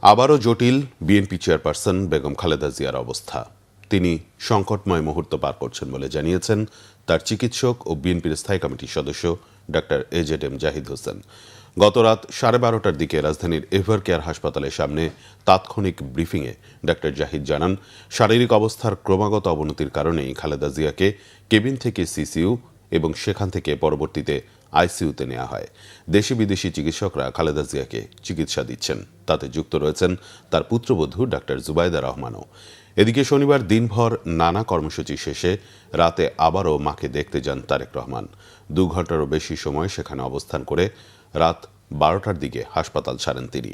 আবারও জটিল BNP chairperson Begum Khaleda জিয়ার অবস্থা। তিনি সংকটময় মুহূর্ত পার করছেন বলে জানিয়েছেন তার চিকিৎসক ও বিএনপির স্থায়ী কমিটির সদস্য ডাক্তার এজেডএম জাহিদ হোসেন। গত রাত 12:30টার দিকে রাজধানীর এভার কেয়ার হাসপাতালের সামনে তাৎক্ষণিক ব্রিফিংয়ে ডাক্তার জাহিদ জানান, শারীরিক অবস্থার ক্রমাগত অবনতির কারণেই খালেদা জিয়াকে কেবিন থেকে সিসিইউ এবং সেখান থেকে পরবর্তীতে আইসিইউতে নেওয়া হয়। দেশি বিদেশি চিকিৎসকরা খালেদা জিয়াকে চিকিৎসা দিচ্ছেন, তাতে যুক্ত রয়েছেন তার পুত্রবধূ ডাক্তার জুবাইদা রহমানও। এদিকে শনিবার দিনভর নানা কর্মসূচি শেষে রাতে আবারও মাকে দেখতে যান তারেক রহমান। 2 ঘন্টারও বেশি সময় সেখানে অবস্থান করে রাত 12টার দিকে হাসপাতাল ছাড়েন তিনি।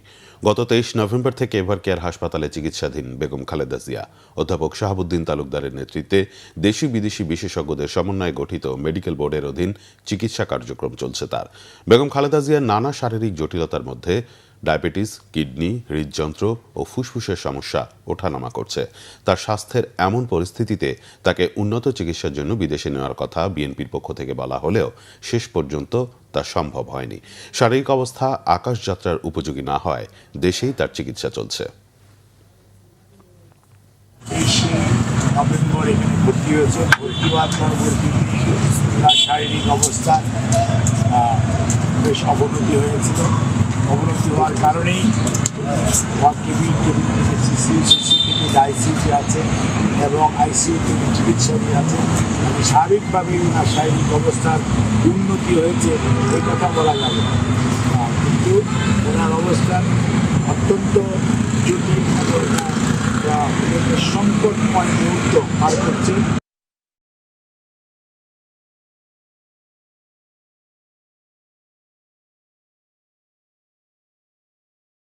গত 23 নভেম্বর থেকে এভার কেয়ার হাসপাতালে চিকিৎসাধীন বেগম খালেদা জিয়া অধ্যাপক শাহাবুদ্দিন তালুকদারের নেতৃত্বে দেশি বিদেশি বিশেষজ্ঞদের সমন্বয়ে গঠিত মেডিকেল বোর্ডের অধীন চিকিৎসা কার্যক্রম চলছে তার। বেগম খালেদা জিয়ার নানা শারীরিক জটিলতার মধ্যে ডায়াবেটিস, কিডনি, হৃদযন্ত্র ও ফুসফুসের সমস্যা ওঠানামা করছে। তার স্বাস্থ্যের এমন পরিস্থিতিতে তাকে উন্নত চিকিৎসার জন্য বিদেশে নেওয়ার কথা বিএনপির পক্ষ থেকে বলা হলেও শেষ পর্যন্ত তা সম্ভব হয়নি। শারীরিক অবস্থা আকাশযাত্রার উপযোগী না হয় দেশেই তার চিকিৎসা চলছে। নভেম্বর এখানে ভর্তি হয়েছে। ভর্তি হওয়ার পরবর্তী তার শারীরিক অবস্থা বেশ অবনতি হয়েছিল। অবনতি হওয়ার কারণেই কেবিন থেকে সিসি থেকে আইসিইউতে আছে এবং আইসিইউ থেকে চিকিৎসাধীন আছে। স্বাভাবিকভাবেই ওনার শারীরিক অবস্থার উন্নতি হয়েছে এই কথা বলা যাবে না, কিন্তু ওনার অবস্থান অত্যন্ত জটিল এবং সংকটময় মুহূর্ত পার করছে।